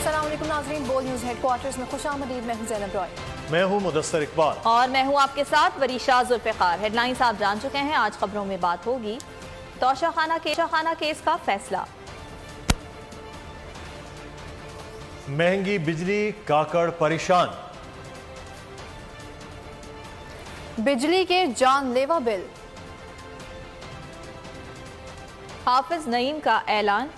अस्सलाम वालेकुम नाज़रीन, बोल न्यूज़ हेडक्वार्टर्स में खुशामदीद। मैं हूं ज़ैनब रॉय। मैं हूं मुदस्सर इकबाल और मैं हूं आपके साथ वरीशा जुल्फ़िकार। हेडलाइंस आप जान चुके हैं, आज खबरों में बात होगी तोशाखाना केस का फैसला, महंगी बिजली, काकड़ परेशान, बिजली के जानलेवा बिल, हाफिज नईम का ऐलान,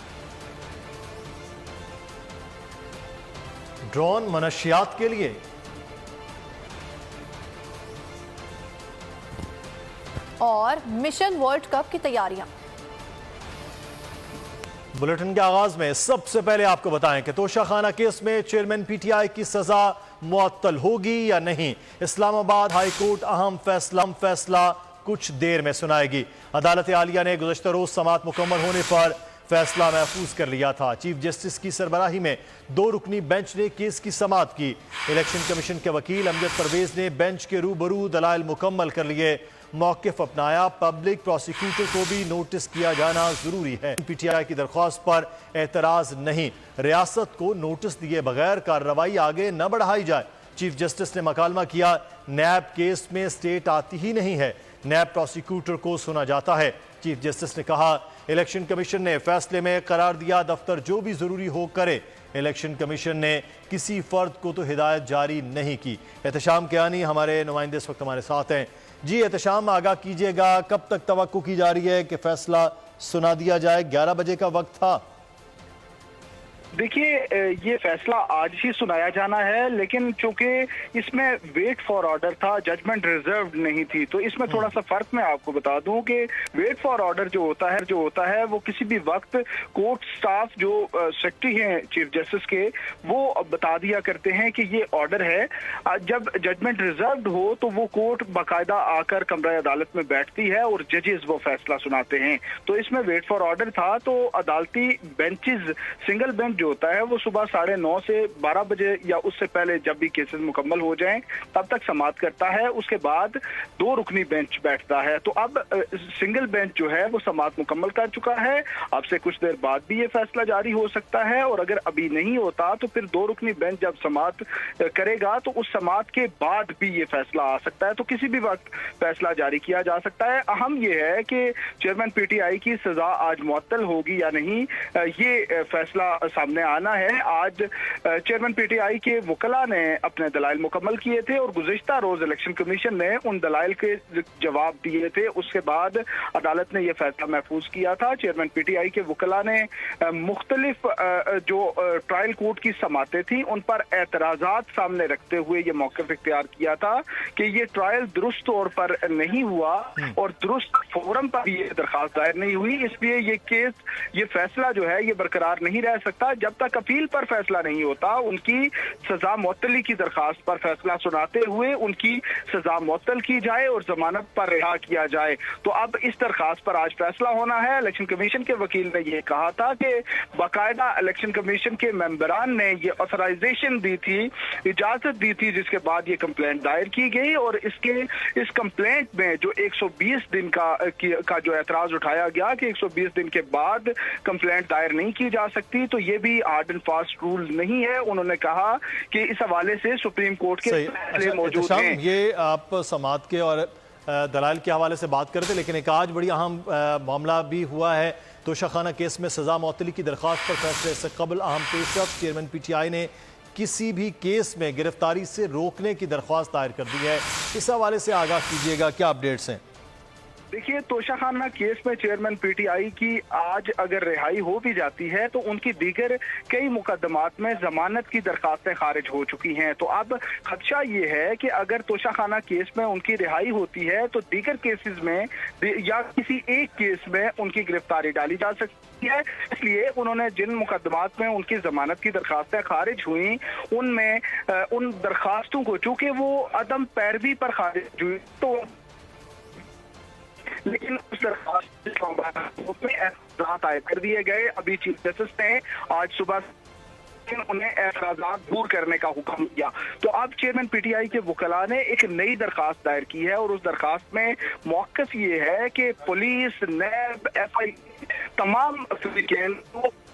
ड्रोन मनशियात के लिए, और मिशन वर्ल्ड कप की तैयारियां। बुलेटिन के आगाज में सबसे पहले आपको बताएं कि तोशाखाना केस में चेयरमैन पीटीआई की सजा मुअत्तल होगी या नहीं। इस्लामाबाद हाई कोर्ट अहम फैसला कुछ देर में सुनाएगी। अदालत आलिया ने गुज़श्ता रोज समाअत मुकम्मल होने पर फैसला महफूज कर लिया था। चीफ जस्टिस की सरबराही में 2 रुकनी बेंच ने केस की समाअत की। इलेक्शन कमीशन के वकील अमजद परवेज ने बेंच के रूबरू दलाइल मुकम्मल कर लिए, मौक़िफ़ अपनाया। पब्लिक प्रोसिक्यूटर को भी नोटिस किया जाना ज़रूरी है। पीटीआई की दरख्वास्त पर एतराज़ नहीं, रियासत को नोटिस दिए बगैर कार्रवाई आगे न बढ़ाई जाए। चीफ जस्टिस ने मकालमा किया, नैब केस में स्टेट आती ही नहीं है, नैब प्रोसिक्यूटर को सुना जाता है। चीफ जस्टिस ने कहा, इलेक्शन कमीशन ने फैसले में करार दिया, दफ्तर जो भी ज़रूरी हो करे। इलेक्शन कमीशन ने किसी फ़र्द को तो हिदायत जारी नहीं की। एहतशाम कियानी हमारे नुमाइंदे इस वक्त हमारे साथ हैं। जी एहतशाम, आगाह कीजिएगा, कब तक तवक्को की जा रही है कि फैसला सुना दिया जाए? 11 बजे का वक्त था। देखिए, ये फैसला आज ही सुनाया जाना है, लेकिन चूंकि इसमें वेट फॉर ऑर्डर था, जजमेंट रिजर्व नहीं थी, तो इसमें थोड़ा सा फर्क मैं आपको बता दूं कि वेट फॉर ऑर्डर जो होता है वो किसी भी वक्त कोर्ट स्टाफ जो सेक्रेटरी हैं चीफ जस्टिस के, वो बता दिया करते हैं कि ये ऑर्डर है। जब जजमेंट रिजर्व हो तो वो कोर्ट बाकायदा आकर कमरा अदालत में बैठती है और जजेस वो फैसला सुनाते हैं। तो इसमें वेट फॉर ऑर्डर था, तो अदालती बेंचेस, सिंगल बेंच जो होता है वो सुबह 9:30 से 12 बजे या उससे पहले जब भी केसेस मुकम्मल हो जाएं तब तक समाअत करता है। उसके बाद 2 रुकनी बेंच बैठता है। तो अब सिंगल बेंच जो है वो समाअत मुकम्मल कर चुका है। अब से कुछ देर बाद भी ये फैसला जारी हो सकता है, और अगर अभी नहीं होता तो फिर 2 रुकनी बेंच जब समाअत करेगा तो उस समाअत के बाद भी ये फैसला आ सकता है। तो किसी भी वक्त फैसला जारी किया जा सकता है। अहम ये है कि चेयरमैन पीटीआई की सजा आज मुअत्तल होगी या नहीं, ये फैसला सामने आना है। आज चेयरमैन पीटीआई के वकला ने अपने दलाइल मुकम्मल किए थे और गुज़िश्ता रोज इलेक्शन कमीशन ने उन दलाइल के जवाब दिए थे। उसके बाद अदालत ने यह फैसला महफूज किया था। चेयरमैन पीटीआई के वकला ने मुख्तलिफ जो ट्रायल कोर्ट की समातें थी उन पर एतराज़ात सामने रखते हुए ये मौक़िफ़ इख्तियार किया था कि ये ट्रायल दुरुस्त तौर पर नहीं हुआ और दुरुस्त फोरम पर भी ये दरख्वास्त दायर नहीं हुई, इसलिए ये केस, ये फैसला जो है ये बरकरार नहीं रह सकता जब तक अपील पर फैसला नहीं होता। उनकी सजा मुअत्तली की दरखास्त पर फैसला सुनाते हुए उनकी सजा मुअत्तल की जाए और जमानत पर रिहा किया जाए। तो अब इस दरखास्त पर आज फैसला होना है। इलेक्शन कमीशन के वकील ने यह कहा था कि बाकायदा इलेक्शन कमीशन के मेंबरान ने ये ऑथराइजेशन दी थी, इजाजत दी थी, जिसके बाद ये कंप्लेंट दायर की गई। और इस कंप्लेंट में जो 120 दिन का जो एतराज उठाया गया कि 120 दिन के बाद कंप्लेंट दायर नहीं की जा सकती, तो ये भी हार्ड एंड फास्ट रूल नहीं है। उन्होंने कहा कि इस हवाले से सुप्रीम कोर्ट के फैसले मौजूद हैं। ये आप समाअत के और दलाइल के हवाले से बात करते, लेकिन एक आज बड़ी अहम मामला भी हुआ है। तोशाखाना केस में सजा मुअत्तली की दरख्वास्त पर फैसले से कबल अहम पेशरफ, चेयरमैन पीटीआई ने किसी भी केस में गिरफ्तारी से रोकने की दरख्वास्त दायर कर दी है। इस हवाले से आगाह कीजिएगा, क्या अपडेट्स हैं? देखिए, तोशाखाना केस में चेयरमैन पीटीआई की आज अगर रिहाई हो भी जाती है तो उनकी दीगर कई मुकदमात में जमानत की दरखास्तें खारिज हो चुकी हैं। तो अब खदशा ये है कि अगर तोशाखाना केस में उनकी रिहाई होती है तो दीगर केसेस में या किसी एक केस में उनकी गिरफ्तारी डाली जा सकती है। इसलिए उन्होंने जिन मुकदमात में उनकी जमानत की दरखास्तें खारिज हुई उनमें उन दरखास्तों को, चूंकि वो अदम पैरवी पर खारिज हुई, तो लेकिन उस दरखास्त में एतराज़ात आयद कर दिए गए। अभी चीफ जस्टिस ने आज सुबह उन्हें एतराज़ात दूर करने का हुक्म दिया। तो अब चेयरमैन पीटीआई के वकला ने एक नई दरखास्त दायर की है और उस दरखास्त में मौक़िफ़ ये है कि पुलिस, नैब, एफआई तमाम अफसरान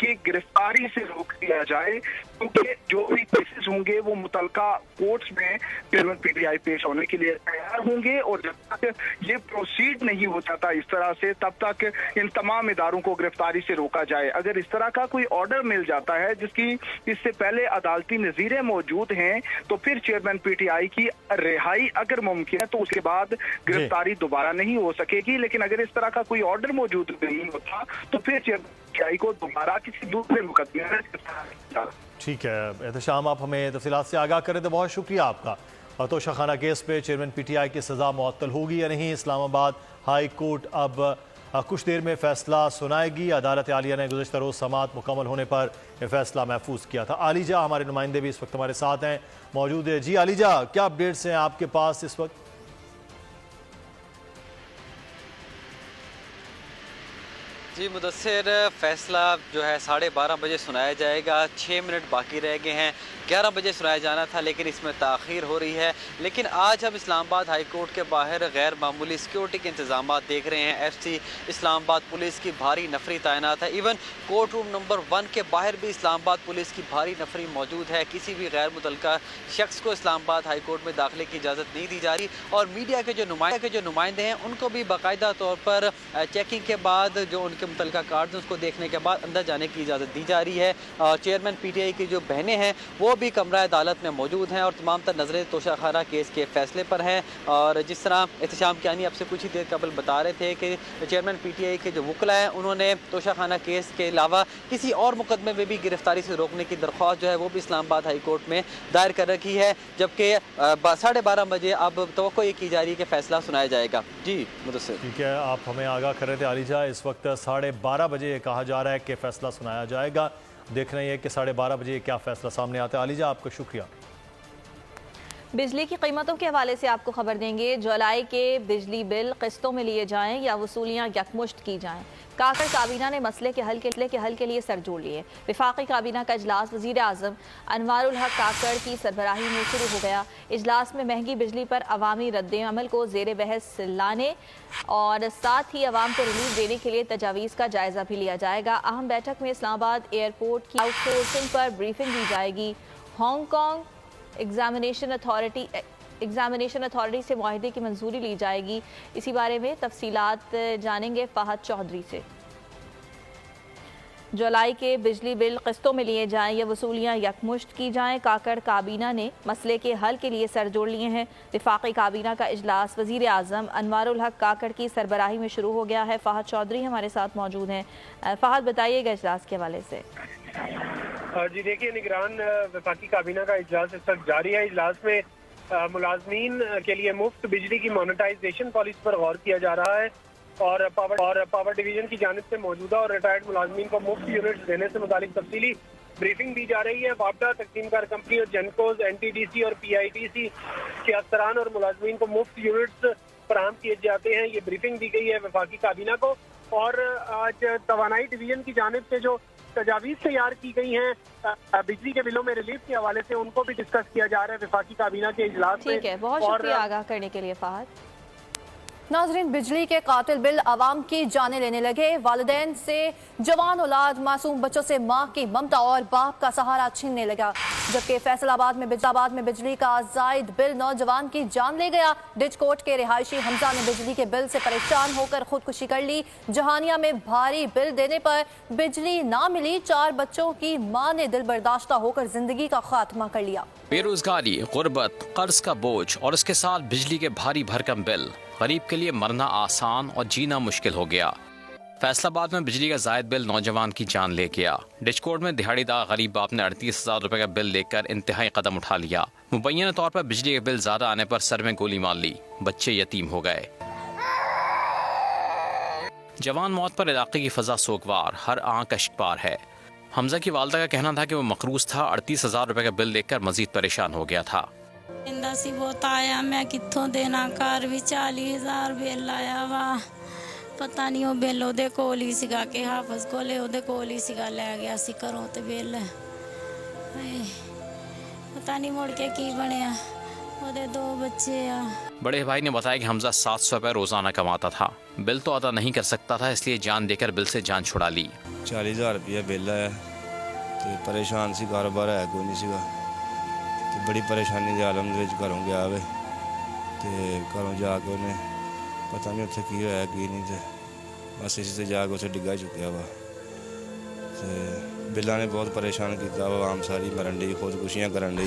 की गिरफ्तारी गिरफ्तारी से रोक दिया जाए, क्योंकि जो भी केसेस होंगे वो मुतलका कोर्ट्स में चेयरमैन पीटीआई पेश होने के लिए तैयार होंगे, और जब तक ये प्रोसीड नहीं हो जाता इस तरह से, तब तक इन तमाम इदारों को गिरफ्तारी से रोका जाए। अगर इस तरह का कोई ऑर्डर मिल जाता है जिसकी इससे पहले अदालती नज़ीरें मौजूद हैं, तो फिर चेयरमैन पीटीआई की रिहाई अगर मुमकिन है तो उसके बाद गिरफ्तारी दोबारा नहीं हो सकेगी। लेकिन अगर इस तरह का कोई ऑर्डर मौजूद नहीं होता तो फिर चेयरमैन पीटीआई को दोबारा किसी दूसरे मुकदमे में गिरफ्तार। ठीक है एहतशाम, आप हमें तफसीलात से आगाह करें तो बहुत शुक्रिया आपका। और तोशाखाना केस पे चेयरमैन पीटीआई की सज़ा मुअत्तल होगी या नहीं, इस्लामाबाद हाई कोर्ट अब कुछ देर में फैसला सुनाएगी। अदालत आलिया ने गुज़श्ता रोज़ समाअत मुकम्मल होने पर यह फैसला महफूज किया था। आलिजा हमारे नुमाइंदे भी इस वक्त हमारे साथ हैं, मौजूद है। जी आलिजा, क्या अपडेट्स हैं आपके पास इस वक्त? जी मुदस्सिर, फैसला जो है 12:30 बजे सुनाया जाएगा। 6 मिनट बाकी रह गए हैं। 11 बजे सुनाया जाना था लेकिन इसमें ताख़ीर हो रही है। लेकिन आज हम इस्लामाबाद हाई कोर्ट के बाहर गैर मामूली सिक्योरिटी के इंतजाम देख रहे हैं। FC इस्लामाबाद पुलिस की भारी नफरी तैनात है। इवन कोर्ट रूम नंबर 1 के बाहर भी इस्लामाबाद पुलिस की भारी नफरी मौजूद है। किसी भी गैर मुतल्लका शख्स को इस्लामाबाद हाई कोर्ट में दाखिले की इजाज़त नहीं दी जा रही, और मीडिया के जो नुमाइंदे हैं उनको भी बाकायदा तौर पर चेकिंग के बाद जो उनके मुतल्लिका कार्ड उसको देखने के बाद अंदर जाने की इजाज़त दी जा रही है। चेयरमैन पीटीआई की जो बहनें हैं वो भी कमरा अदालत में मौजूद हैं और तमाम तर नज़रें तोशाखाना केस के फैसले पर हैं। और जिस तरह एहतशाम कियानी आपसे कुछ ही देर कबल बता रहे थे कि चेयरमैन पीटीआई के जो वकला हैं उन्होंने तोशाखाना केस के अलावा किसी और मुकदमे में भी गिरफ्तारी से रोकने की दरख्वास्त जो है वो भी इस्लामाबाद हाई कोर्ट में दायर कर रखी है। जबकि 12:30 बजे अब तवक्को ये की जा रही है कि फैसला सुनाया जाएगा। जी मुदस्सिर, ठीक है, आप हमें आगाह कर रहे थे आलिजा। इस वक्त 12:30 बजे कहा जा रहा है कि फैसला सुनाया जाएगा। देखना ही है कि 12:30 बजे क्या फैसला सामने आता है। आलिजा, आपका शुक्रिया। बिजली की कीमतों के हवाले से आपको खबर देंगे। जुलाई के बिजली बिल किस्तों में लिए जाएं या वसूलियां यकमुश्त की जाएं। काकड़ काबीना ने मसले के हल के लिए सर जोड़ लिए। वफाकी काबीना का इजलास वज़ीर आज़म अनवारुल हक काकड़ की सरबराही में शुरू हो गया। इजलास में महंगी बिजली पर अवामी रद्द-ए-अमल को ज़ेर बहस लाने और साथ ही अवाम को रिलीफ देने के लिए तजावीज़ का जायज़ा भी लिया जाएगा। अहम बैठक में इस्लामाबाद एयरपोर्ट की आउटसोर्सिंग पर ब्रीफिंग दी जाएगी। हांगकॉन्ग एग्जामिनेशन अथॉरिटी से मुआहदे की मंजूरी ली जाएगी। इसी बारे में तफसीलात जानेंगे फहद चौधरी से। जुलाई के बिजली बिल किस्तों में लिए जाएं या वसूलियां यकमुश्त की जाएं। काकड़ काबीना ने मसले के हल के लिए सर जोड़ लिए हैं। वफाकी काबीना का इजलास वज़ीर आज़म अनवारुल हक काकड़ की सरबराही में शुरू हो गया है। फहद चौधरी हमारे साथ मौजूद हैं। फहद, बताइएगा इजलास के हवाले से। जी देखिए, निगरान वफाकी काबीना का इजलास इस वक्त जारी है। इजलास में मुलाजमीन के लिए मुफ्त बिजली की मोनेटाइजेशन पॉलिसी पर गौर किया जा रहा है और पावर डिवीजन की जानिब से मौजूदा और रिटायर्ड मुलाजमीन को मुफ्त यूनिट्स देने से मुतालिक तफसीली ब्रीफिंग दी जा रही है। वापडा तकसीमकार कंपनी और जेनकोज, NTDC और PITC के अफसरान और मुलाजमीन को मुफ्त यूनिट्स फराहम किए जाते हैं। ये ब्रीफिंग दी गई है वफाकी काबीना को। और आज तवानाई डिवीजन की जानिब से जो तजावीज़ तैयार की गई हैं बिजली के बिलों में रिलीफ के हवाले से, उनको भी डिस्कस किया जा रहा है वफाकी काबीना के इजलास में। ठीक है, बहुत शुक्रिया आगाह करने के लिए फहद। नाज़रीन, बिजली के कातिल बिल आवाम की जाने लेने लगे। वालिदैन से जवान औलाद, मासूम बच्चों से माँ की ममता और बाप का सहारा छीनने लगा। जबकि फैसलाबाद में बिजली का जायद बिल नौजवान की जान ले गया। डिचकोट के रिहायशी हमजा ने बिजली के बिल से परेशान होकर खुदकुशी कर ली। जहानिया में भारी बिल देने पर बिजली ना मिली। 4 बच्चों की माँ ने दिल बर्दाश्ता होकर जिंदगी का खात्मा कर लिया। बेरोजगारी, गुर्बत, कर्ज का बोझ और इसके साथ बिजली के भारी भरकम बिल, गरीब के लिए मरना आसान और जीना मुश्किल हो गया। फैसलाबाद में बिजली का जायद बिल नौजवान की जान ले गया। डिचकोट में दिहाड़ीदार गरीब बाप ने 38,000 रुपए का बिल लेकर इंतहाई कदम उठा लिया। मुबैना तौर पर बिजली के बिल ज्यादा आने पर सर में गोली मार ली, बच्चे यतीम हो गए। जवान मौत पर इलाके की फजा सोगवार, हर आंख अश्कबार है। हमजा की वालदा का कहना था कि वो मकरूज था, 38,000 रुपए का बिल देखकर मजीद परेशान हो गया था। बहुत आया, मैं कितों देना घर भी 40,000 बिल आया वा। पता नहीं वो बिल ओदे कोल ही सीगा कि हाफज कोले ओदे कोल ही सीगा, ले गया सी घरों ते बिल। पता नहीं मुड़ के की बनया, ओदे 2 बच्चे आ। बड़े भाई ने बताया कि हमजा 700 रुपए रोजाना कमाता था, बिल तो अदा नहीं कर सकता था, इसलिए जान देकर बिल से जान छुड़ा ली। 40,000 रुपया बिल आया, ਤੇ ਪਰੇਸ਼ਾਨ ਸੀ, ਕਾਰੋਬਾਰ ਹੈ ਕੋਈ ਨਹੀਂ ਸੀਗਾ ਤੇ ਬੜੀ ਪਰੇਸ਼ਾਨੀ ਦੇ ਆਲਮ ਦੇ ਵਿੱਚ ਘਰੋਂ ਗਿਆ ਵੇ ਤੇ ਘਰੋਂ ਜਾ ਕੇ ਉਹਨੇ ਪਤਾ ਨਹੀਂ ਉੱਥੇ ਕੀ ਹੋਇਆ ਕੀ ਨਹੀਂ ਤੇ ਬਸ ਇਸੇ ਤੇ ਜਾ ਕੇ ਉੱਥੇ ਡਿੱਗਾ ਚੁੱਕਿਆ ਵਾ ਤੇ ਬਿੱਲਾਂ ਨੇ ਬਹੁਤ ਪਰੇਸ਼ਾਨ ਕੀਤਾ ਵਾ, ਆਮ ਸਾਰੀ ਮਰਨ ਡਈ, ਖੁਦकुशियां करन डई।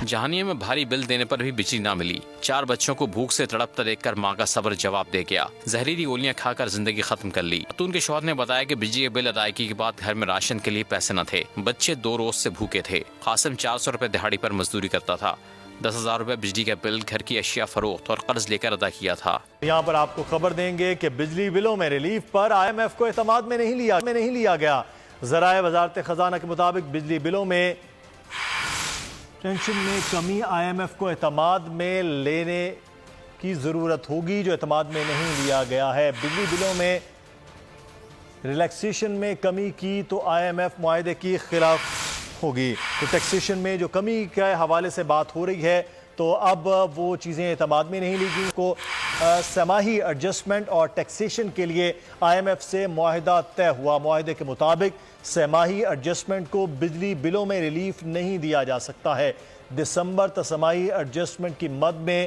जहानिया में भारी बिल देने पर भी बिजली ना मिली। 4 बच्चों को भूख से तड़पता देखकर मां का सब्र जवाब दे गया। जहरीली गोलियां खाकर जिंदगी खत्म कर ली। खातून के शौहर ने बताया कि बिजली के बिल अदायगी के बाद घर में राशन के लिए पैसे न थे। बच्चे 2 रोज से भूखे थे। कासिम 400 रुपए दिहाड़ी पर मजदूरी करता था। 10,000 रुपए बिजली का बिल, घर की अशिया फरोख्त और कर्ज लेकर अदा किया था। यहाँ पर आपको खबर देंगे कि बिजली बिलों में रिलीफ पर IMF को एतमाद में नहीं लिया गया। ज़राए वज़ारत ख़जाना के मुताबिक बिजली बिलों में टेंशन में कमी IMF को एतमाद में लेने की ज़रूरत होगी, जो एतमाद में नहीं लिया गया है। बिजली बिलों में रिलैक्सेशन में कमी की तो IMF मुआहदे की खिलाफ होगी। तो टैक्सेशन में जो कमी के हवाले से बात हो रही है तो अब वो चीज़ें एतमाद में नहीं ली गई। को समाही एडजस्टमेंट और टैक्सेशन के लिए IMF से मुआहदा तय हुआ। मुआहदे के मुताबिक समाही एडजस्टमेंट को बिजली बिलों में रिलीफ नहीं दिया जा सकता है। दिसंबर तक समाही एडजस्टमेंट की मद में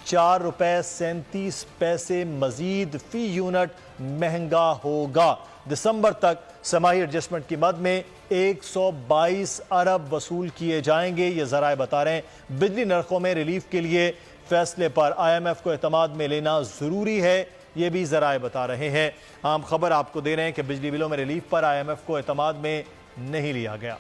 4 रुपए 37 पैसे मजीद फ़ी यूनिट महंगा होगा। दिसंबर तक समाही एडजस्टमेंट की मद में 122 अरब वसूल किए जाएंगे, ये ज़राए बता रहे हैं। बिजली नरखों में रिलीफ के लिए फैसले पर IMF को एतमाद में लेना ज़रूरी है, ये भी ज़राए बता रहे हैं। आम खबर आपको दे रहे हैं कि बिजली बिलों में रिलीफ पर IMF को एतमाद में नहीं लिया गया।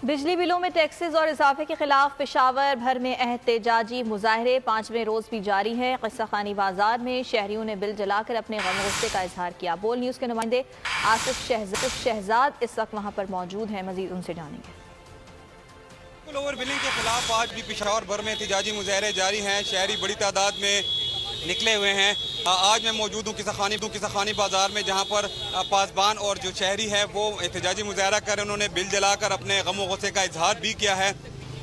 बिजली बिलों में टैक्सेस और इजाफे के खिलाफ पेशावर भर में एहतजाजी मुजाहरे 5वें रोज भी जारी है। किस्सा खानी बाजार में शहरियों ने बिल जलाकर अपने गम गुस्से का इजहार किया। बोल न्यूज़ के नुमाइंदे आसिफ शहजाद इस वक्त वहां पर मौजूद हैं, मजीद उनसे जानेंगे। ओवर बिलिंग के खिलाफ आज भी पेशावर भर में एहतजाजी मुजाहरे जारी हैं। शहरी बड़ी तादाद में निकले हुए हैं। आज मैं मौजूद हूँ किस्सा खानी बाजार में, जहाँ पर पासबान और जो शहरी है वो एहतजाजी मुजाहरा कर, उन्होंने बिल जलाकर अपने गम और गुस्से का इजहार भी किया है।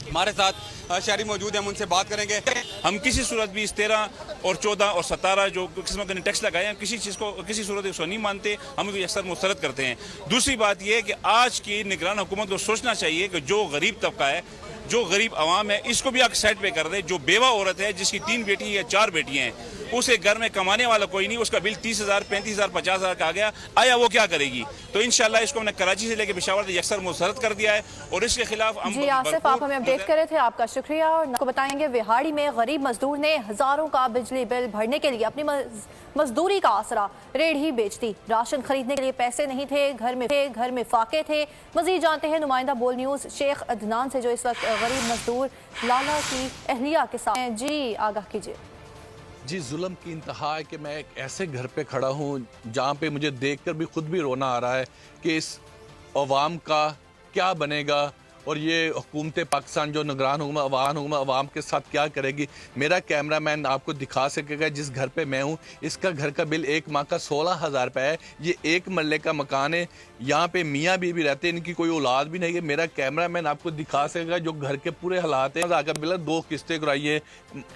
हमारे साथ शहरी मौजूद हैं, हम उनसे बात करेंगे। हम किसी सूरत भी इस 13 और 14 और 17 जो किस्म के टैक्स लगाए हैं, किसी चीज़ को किसी सूरत उसको नहीं मानते, हम अक्सर मुस्तरद करते हैं। दूसरी बात यह है कि आज की निगरान हुकूमत को सोचना चाहिए कि जो गरीब तबका है, जो गरीब आवाम है, इसको भी आप साइड पे कर दे। जो बेवा औरत है जिसकी 3 बेटी या 4 बेटियां हैं, उसे घर में कमाने वाला कोई नहीं, उसका बिल 30,000, 35,000, 50,000 का आ गया, आया वो क्या करेगी? तो इंशाल्लाह इसको हमने कराची से लेकर पेशावर तक अक्सर मुस्तरद कर दिया है और इसके खिलाफ हम जी आसिफ, आप हमें अपडेट कर रहे थे, आपका शुक्रिया। और आपको बताएंगे विहाड़ी में गरीब मजदूर ने हजारों का बिजली बिल भरने के लिए अपनी मजदूरी का आसरा रेढ़ी बेच दी। राशन खरीदने के लिए पैसे नहीं थे, घर में फाके थे। मजीद जानते हैं नुमाइंदा बोल न्यूज़ शेख अदनान से, जो इस वक्त गरीब मजदूर लाला की अहलिया के साथ हैं। जी आगाह कीजिए। जी, जुल्म की इंतहा है कि मैं एक ऐसे घर पे खड़ा हूँ जहाँ पे मुझे देखकर भी खुद भी रोना आ रहा है कि इस अवाम का क्या बनेगा और ये हुकूमत पाकिस्तान जो निगरान हुकूमत अवाम के साथ क्या करेगी। मेरा कैमरा मैन आपको दिखा सकेगा जिस घर पे मैं हूँ, इसका घर का बिल एक माह का 16,000 रुपये है। ये 1 मरले का मकान है, यहाँ पे मियाँ बीवी रहते हैं, इनकी कोई औलाद भी नहीं है। मेरा कैमरा मैन आपको दिखा सकेगा जो घर के पूरे हालात हैं। का बिल 2 किस्तें कराई है।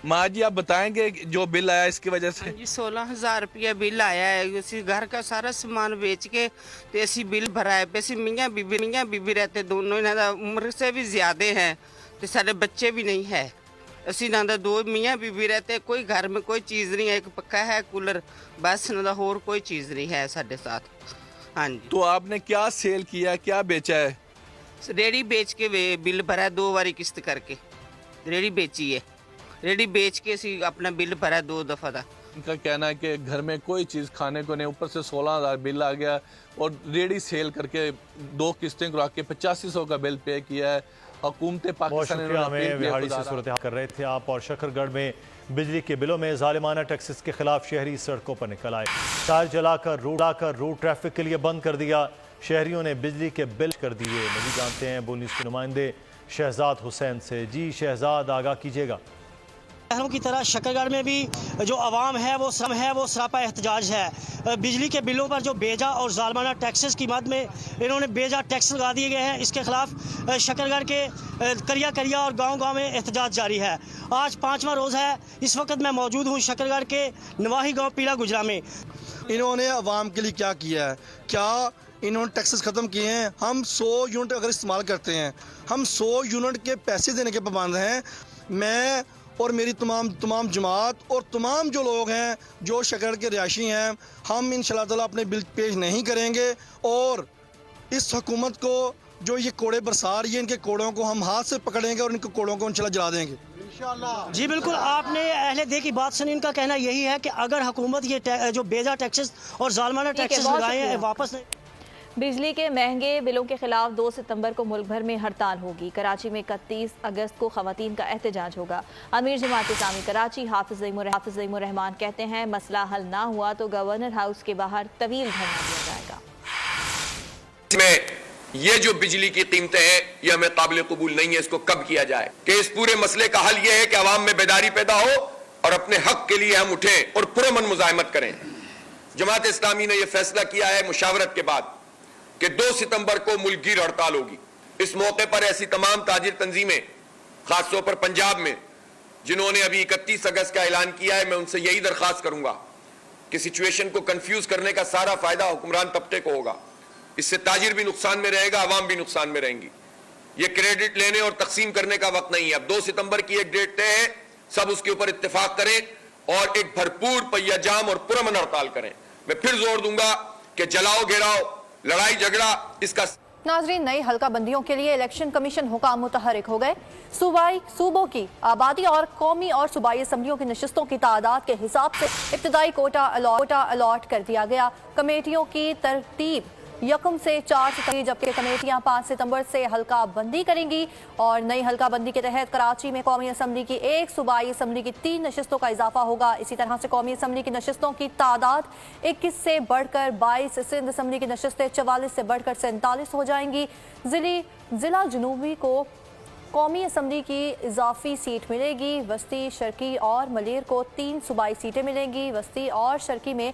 माँ जी आप बताएंगे जो बिल आया इसकी वजह से? 16,000 रुपया बिल आया है। उसी घर का सारा सामान बेच के तो ऐसी बिल भरा है। वैसे मियाँ बीबी रहते दोनों, इन्होंने उम्र से भी ज्यादा हैं तो सारे बच्चे भी नहीं है। असी इन्होंने 2 मियाँ बीबी रहते, कोई घर में कोई चीज़ नहीं है, एक पक्का है कूलर, बस इन्होंने होर कोई चीज़ नहीं है साढ़े साथ। हाँ जी। तो आपने क्या सेल किया, क्या बेचा है? रेडी बेच के बिल भरा है, 2 बारी किस्त करके रेडी बेची है। रेडी बेच के असी अपना बिल भरा 2 दफ़ा था। इनका कहना है कि घर में कोई चीज़ खाने को नहीं, ऊपर से 16,000 बिल आ गया और रेडी सेल करके 2 किस्तें करा के 8500 का बिल पे किया है। हुकूमत पाकिस्तान में विहाड़ी से सूरत कर रहे थे आप। और शकरगढ़ में बिजली के बिलों में जालिमाना टैक्सेस के खिलाफ शहरी सड़कों पर निकल आए। टायर जलाकर रोड ट्रैफिक के लिए बंद कर दिया। शहरियों ने बिजली के बिल कर दिए। मज़ीद जानते हैं बोल न्यूज़ के नुमाइंदे शहजाद हुसैन से। जी शहजाद आगाह कीजिएगा। शहरों की तरह शकरगढ़ में भी जो आवाम है वो सरापा एहतजाज है। बिजली के बिलों पर जो बेजा और जालमाना टैक्सेस की मद में इन्होंने बेजा टैक्स लगा दिए गए हैं, इसके खिलाफ शकरगढ़ के करिया और गांव-गांव में एहतजाज जारी है। आज 5वां रोज़ है। इस वक्त मैं मौजूद हूँ शकरगढ़ के नवाही गांव पीला गुजरा में। انہوں نے عوام کے لیے کیا کیا ہے؟ کیا انہوں نے ٹیکسز ختم کیے ہیں؟ ہم 100 یونٹ اگر استعمال کرتے ہیں، ہم 100 یونٹ کے پیسے دینے کے پابند ہیں۔ میں اور میری تمام جماعت اور تمام جو لوگ ہیں جو شکر کے رہائشی ہیں، ہم انشاءاللہ تعالیٰ اپنے بل پیش نہیں کریں گے، اور اس حکومت کو جو یہ کوڑے برسا رہی ہے، ان کے کوڑوں کو ہم ہاتھ سے پکڑیں گے اور ان کے کوڑوں کو انشاءاللہ جلا دیں گے۔ جی بالکل، آپ نے اہل دے کی بات سنی۔ ان کا کہنا یہی ہے کہ اگر حکومت یہ جو بیجا ٹیکسز اور ظالمانہ ٹیکسز لگائے ہیں واپس نہیں۔ بجلی کے مہنگے بلوں کے خلاف 2 ستمبر کو ملک بھر میں ہڑتال ہوگی۔ کراچی میں 31 اگست کو خواتین کا احتجاج ہوگا۔ امیر جماعت اسلامی کراچی حافظ ضیم الرحمان کہتے ہیں مسئلہ حل نہ ہوا تو گورنر ہاؤس کے باہر طویل دھرنا دیا جائے گا۔ یہ جو بجلی کی قیمتیں ہیں یہ ہمیں قابل قبول نہیں ہے، اس کو کب کیا جائے کہ اس پورے مسئلے کا حل یہ ہے کہ عوام میں بیداری پیدا ہو اور اپنے حق کے لیے ہم اٹھیں اور پرامن مزاحمت کریں۔ جماعت اسلامی نے یہ فیصلہ کیا ہے مشاورت کے بعد کہ 2 ستمبر کو ملک گیر ہڑتال ہوگی۔ اس موقع پر ایسی تمام تاجر تنظیمیں خاص طور پر پنجاب میں جنہوں نے ابھی 31 اگست کا اعلان کیا ہے، میں ان سے یہی درخواست کروں گا کہ سچویشن کو کنفیوز کرنے کا سارا فائدہ حکمران طبقے کو ہوگا۔ اس سے تاجر بھی نقصان میں رہے گا، عوام بھی نقصان میں رہیں گی۔ یہ کریڈٹ لینے اور تقسیم کرنے کا وقت نہیں ہے۔ اب 2 ستمبر کی ایک ڈیٹ طے ہے، سب اس کے اوپر اتفاق کریں اور ایک بھرپور پہیہ جام اور پرامن ہڑتال کریں۔ میں پھر زور دوں گا کہ جلاؤ گھیراؤ لڑائی جھگڑا اس کا۔ ناظرین، نئی حلقہ بندیوں کے لیے الیکشن کمیشن حکام متحرک ہو گئے۔ صوبوں کی آبادی اور قومی اور صوبائی اسمبلیوں کی نشستوں کی تعداد کے حساب سے ابتدائی کوٹا الاٹ کر دیا گیا۔ کمیٹیوں کی ترتیب 1 سے 4 ستمبر، جبکہ کمیٹیاں 5 ستمبر سے حلقہ بندی کریں گی، اور نئی حلقہ بندی کے تحت کراچی میں قومی اسمبلی کی 1، صوبائی اسمبلی کی 3 نشستوں کا اضافہ ہوگا۔ اسی طرح سے قومی اسمبلی کی نشستوں کی تعداد 21 سے بڑھ کر 22، سندھ اسمبلی کی نشستیں 44 سے بڑھ کر 47 ہو جائیں گی۔ ضلع جنوبی کو قومی اسمبلی کی اضافی سیٹ ملے گی۔ وسطی، شرقی اور ملیر کو 3 صوبائی سیٹیں ملیں گی۔ وسطی اور شرقی میں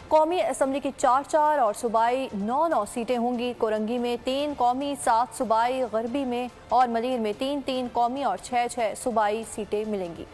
قومی اسمبلی کی 4 اور صوبائی 9 سیٹیں ہوں گی۔ کورنگی میں 3 قومی، 7 صوبائی، غربی میں اور ملیر میں 3 قومی اور 6 صوبائی سیٹیں ملیں گی۔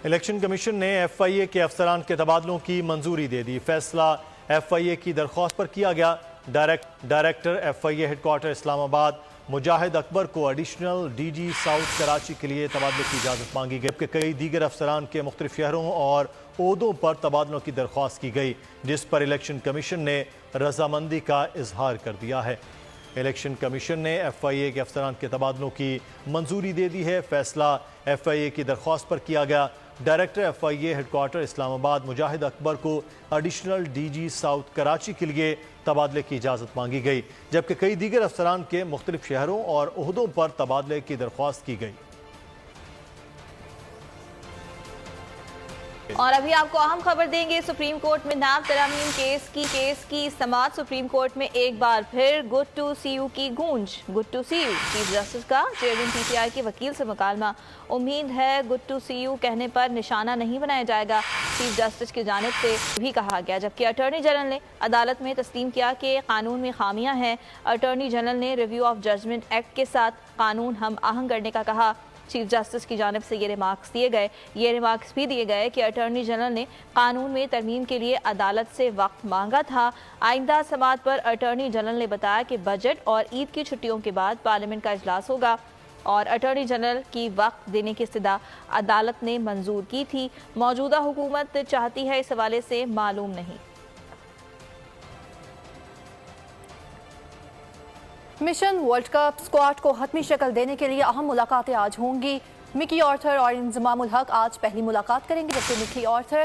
الیکشن کمیشن نے FIA کے افسران کے تبادلوں کی منظوری دے دی۔ فیصلہ FIA کی درخواست پر کیا گیا۔ ڈائریکٹر FIA ہیڈ کوارٹر اسلام آباد مجاہد اکبر کو ایڈیشنل DG ساؤتھ کراچی کے لیے تبادلے کی اجازت مانگی گئی، جبکہ کئی دیگر افسران کے مختلف شہروں اور عہدوں پر تبادلوں کی درخواست کی گئی، جس پر الیکشن کمیشن نے رضامندی کا اظہار کر دیا ہے۔ الیکشن کمیشن نے FIA کے افسران کے تبادلوں کی منظوری دے دی ہے۔ فیصلہ FIA کی درخواست پر کیا گیا۔ ڈائریکٹر FIA ہیڈ کوارٹر اسلام آباد مجاہد اکبر کو ایڈیشنل DG ساؤتھ کراچی کے لیے تبادلے کی اجازت مانگی گئی، جبکہ کئی دیگر افسران کے مختلف شہروں اور عہدوں پر تبادلے کی درخواست کی گئی۔ اور ابھی آپ کو اہم خبر دیں گے، سپریم کورٹ میں نیب ترامیم کیس کی سماعت۔ سپریم کورٹ میں ایک بار پھر گڈ ٹو سی یو کی گونج۔ Good to see you, chief justice کا چیئرمین PTI کے وکیل سے مکالمہ۔ امید ہے گڈ ٹو سی یو کہنے پر نشانہ نہیں بنایا جائے گا، چیف جسٹس کی جانب سے بھی کہا گیا، جبکہ اٹارنی جنرل نے عدالت میں تسلیم کیا کہ قانون میں خامیاں ہیں۔ اٹارنی جنرل نے ریویو آف ججمنٹ ایکٹ کے ساتھ قانون ہم آہنگ کرنے کا کہا۔ چیف جسٹس کی جانب سے یہ ریمارکس بھی دیے گئے کہ اٹارنی جنرل نے قانون میں ترمیم کے لیے عدالت سے وقت مانگا تھا۔ آئندہ سماعت پر اٹارنی جنرل نے بتایا کہ بجٹ اور عید کی چھٹیوں کے بعد پارلیمنٹ کا اجلاس ہوگا، اور اٹارنی جنرل کی وقت دینے کی استدعا عدالت نے منظور کی تھی۔ موجودہ حکومت چاہتی ہے اس حوالے سے معلوم نہیں۔ مشن ورلڈ کپ اسکواڈ کو حتمی شکل دینے کے لیے اہم ملاقاتیں آج ہوں گی۔ مکی آرتھر اور انضمام الحق آج پہلی ملاقات کریں گے، جبکہ مکی آرتھر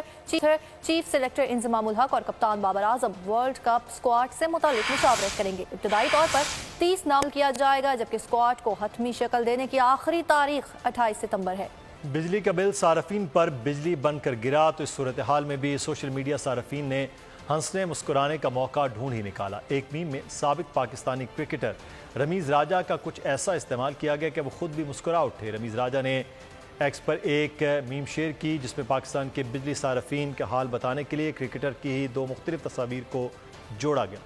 چیف سلیکٹر انضمام الحق اور کپتان Babar Azam world cup squad سے متعلق مشاورت کریں گے۔ ابتدائی طور پر 30 نام کیا جائے گا، جبکہ اسکواڈ کو حتمی شکل دینے کی آخری تاریخ 28 ستمبر ہے۔ بجلی کا بل صارفین پر بجلی بن کر گرا تو اس صورتحال میں بھی سوشل میڈیا صارفین نے ہنسنے مسکرانے کا موقع ڈھونڈ ہی نکالا۔ ایک میم میں سابق پاکستانی کرکٹر رمیز راجہ کا کچھ ایسا استعمال کیا گیا کہ وہ خود بھی مسکرا اٹھے۔ رمیز راجہ نے ایکس پر ایک میم شیئر کی جس میں پاکستان کے بجلی صارفین کا حال بتانے کے لیے کرکٹر کی ہی 2 مختلف تصاویر کو جوڑا گیا۔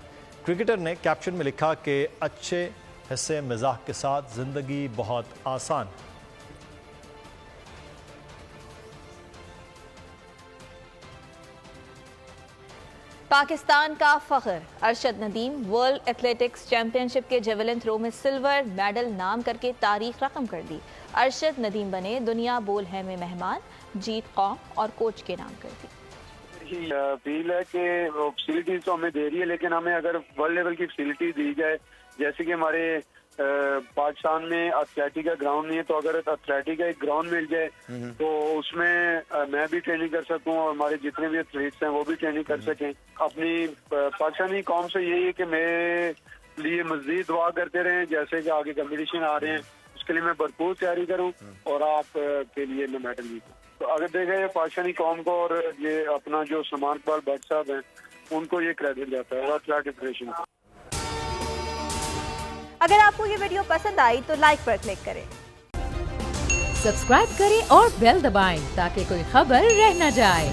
کرکٹر نے کیپشن میں لکھا کہ اچھے حصے مزاح کے ساتھ زندگی بہت آسان۔ पाकिस्तान का फख्र Arshad Nadeem world athletics championship के जेवलिन थ्रो में सिल्वर मेडल नाम करके तारीख रकम कर दी। अरशद नदीम बने दुनिया बोल है में मेहमान, जीत कौम और कोच के नाम कर दी। अपील है कि फैसिलिटीज तो हमें दे रही है, लेकिन हमें अगर वर्ल्ड लेवल की फैसिलिटी दी जाए, जैसे कि हमारे पाकिस्तान में एथलेटिक का ग्राउंड नहीं है, तो अगर एथलेटिक का एक ग्राउंड मिल जाए तो उसमें मैं भी ट्रेनिंग कर सकूं और हमारे जितने भी एथलीट्स हैं वो भी ट्रेनिंग कर सकें। अपनी पाकिस्तानी कौम से यही है कि मेरे लिए मज़ीद दुआ करते रहें, जैसे कि आगे कंपटीशन आ रहे हैं उसके लिए मैं भरपूर तैयारी करूं और आप के लिए मैं मेडल जीतूं। तो अगर देखा जाए पाकिस्तानी कौम को और ये अपना जो सलमान इकबाल भट्ट साहब हैं उनको ये क्रेडिट जाता है एथलेटिक फेडरेशन को। अगर आपको ये वीडियो पसंद आई तो लाइक पर क्लिक करें, सब्सक्राइब करें और बेल दबाएं ताकि कोई खबर रह न जाए।